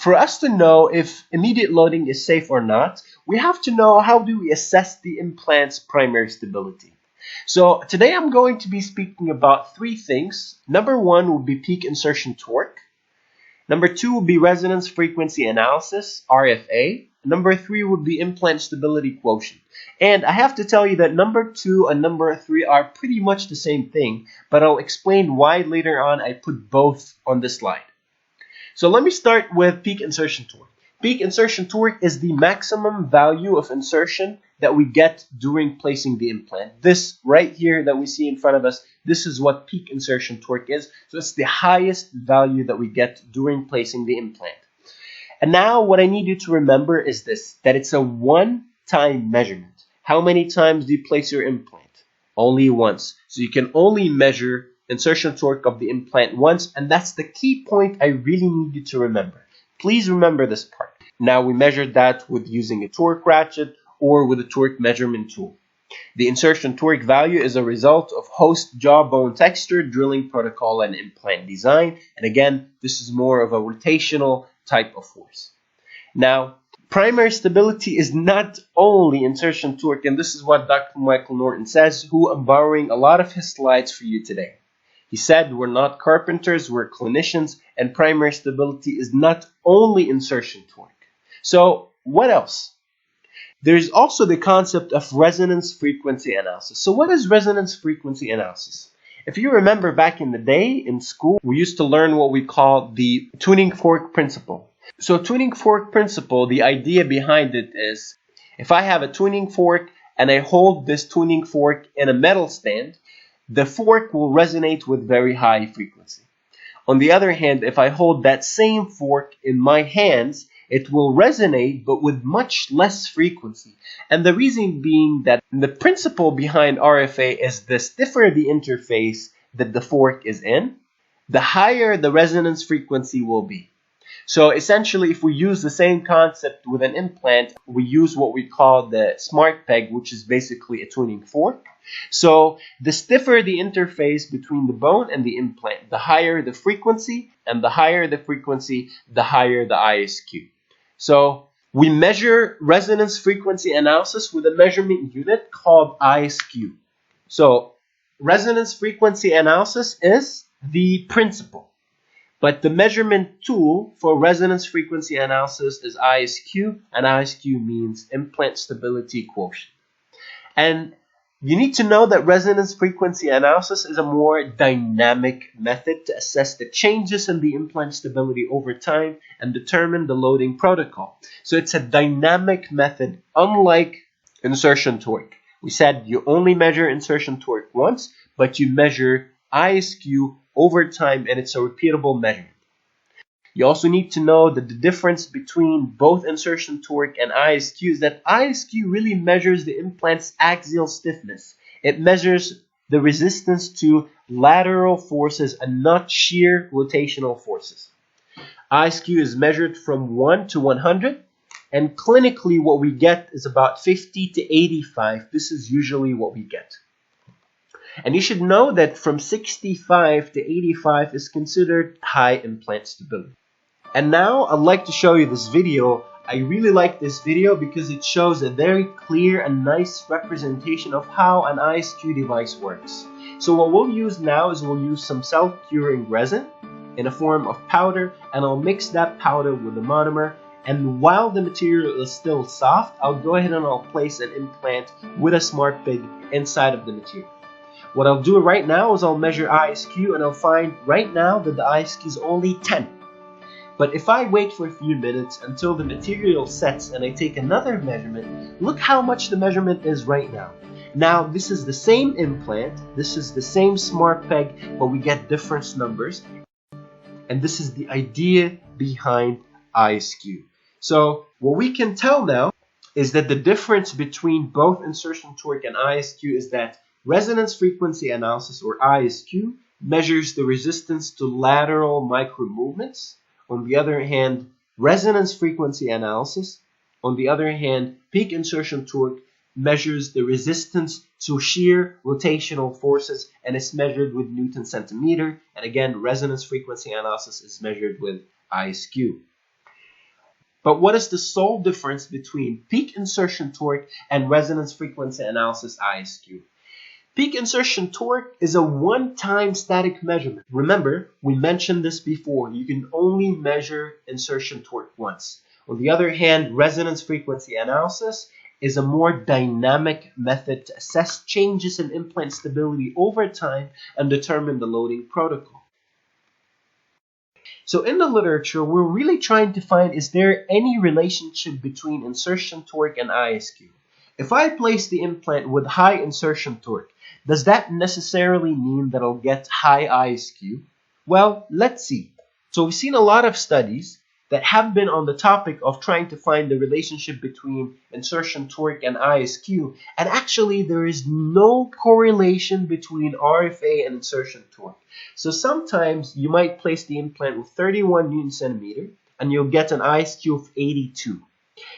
For us to know if immediate loading is safe or not, we have to know how do we assess the implant's primary stability. So today I'm going to be speaking about three things. Number one will be peak insertion torque. Number two will be resonance frequency analysis, RFA. Number three would be implant stability quotient. And I have to tell you that number two and number three are pretty much the same thing, but I'll explain why later on I put both on this slide. So let me start with peak insertion torque. Peak insertion torque is the maximum value of insertion that we get during placing the implant. This right here that we see in front of us, this is what peak insertion torque is. So it's the highest value that we get during placing the implant. And now what I need you to remember is this, that it's a one-time measurement. How many times do you place your implant? Only once. So you can only measure insertion torque of the implant once, and that's the key point I really need you to remember. Please remember this part. Now we measured that with using a torque ratchet or with a torque measurement tool. The insertion torque value is a result of host jawbone texture, drilling protocol, and implant design. And again, this is more of a rotational type of force. Now, primary stability is not only insertion torque, and this is what Dr. Michael Norton says, who I'm borrowing a lot of his slides for you today. He said we're not carpenters, we're clinicians, and primary stability is not only insertion torque. So what else? There's also the concept of resonance frequency analysis. So what is resonance frequency analysis? If you remember back in the day in school, we used to learn what we call the tuning fork principle. So tuning fork principle, the idea behind it is if I have a tuning fork and I hold this tuning fork in a metal stand, the fork will resonate with very high frequency. On the other hand, if I hold that same fork in my hands, it will resonate but with much less frequency. And the reason being that the principle behind RFA is the stiffer the interface that the fork is in, the higher the resonance frequency will be. So essentially, if we use the same concept with an implant, we use what we call the smart peg, which is basically a tuning fork. So the stiffer the interface between the bone and the implant, the higher the frequency, and the higher the frequency, the higher the ISQ. So we measure resonance frequency analysis with a measurement unit called ISQ. So resonance frequency analysis is the principle. But the measurement tool for resonance frequency analysis is ISQ, and ISQ means implant stability quotient. And you need to know that resonance frequency analysis is a more dynamic method to assess the changes in the implant stability over time and determine the loading protocol. So it's a dynamic method, unlike insertion torque. We said you only measure insertion torque once, but you measure ISQ over time, and it's a repeatable measurement. You also need to know that the difference between both insertion torque and ISQ is that ISQ really measures the implant's axial stiffness. It measures the resistance to lateral forces and not shear rotational forces. ISQ is measured from 1 to 100, and clinically what we get is about 50 to 85. This is usually what we get. And you should know that from 65 to 85 is considered high implant stability. And now I'd like to show you this video. I really like this video because it shows a very clear and nice representation of how an ISQ device works. So what we'll use now is we'll use some self-curing resin in a form of powder, and I'll mix that powder with the monomer. And while the material is still soft, I'll go ahead and I'll place an implant with a smart pig inside of the material. What I'll do right now is I'll measure ISQ, and I'll find right now that the ISQ is only 10. But if I wait for a few minutes until the material sets and I take another measurement, look how much the measurement is right now. Now this is the same implant, this is the same smart peg, but we get different numbers. And this is the idea behind ISQ. So what we can tell now is that the difference between both insertion torque and ISQ is that resonance frequency analysis, or ISQ, measures the resistance to lateral micro movements. On the other hand, resonance frequency analysis, on the other hand, peak insertion torque measures the resistance to shear rotational forces, and is measured with Newton centimeter. And again, resonance frequency analysis is measured with ISQ. But what is the sole difference between peak insertion torque and resonance frequency analysis ISQ? Peak insertion torque is a one-time static measurement. Remember, we mentioned this before. You can only measure insertion torque once. On the other hand, resonance frequency analysis is a more dynamic method to assess changes in implant stability over time and determine the loading protocol. So in the literature, we're really trying to find, is there any relationship between insertion torque and ISQ? If I place the implant with high insertion torque, does that necessarily mean that I'll get high ISQ? Well, let's see. So we've seen a lot of studies that have been on the topic of trying to find the relationship between insertion torque and ISQ, and actually there is no correlation between RFA and insertion torque. So sometimes you might place the implant with 31 Newton centimeter and you'll get an ISQ of 82.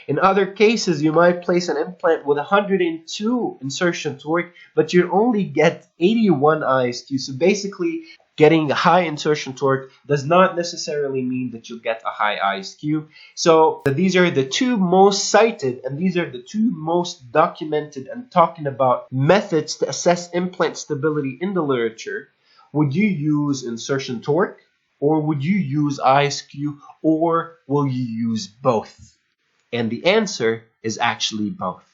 In other cases, you might place an implant with 102 insertion torque, but you only get 81 ISQ. So basically, getting a high insertion torque does not necessarily mean that you'll get a high ISQ. So these are the two most cited and these are the two most documented and talking about methods to assess implant stability in the literature. Would you use insertion torque, or would you use ISQ, or will you use both? And the answer is actually both.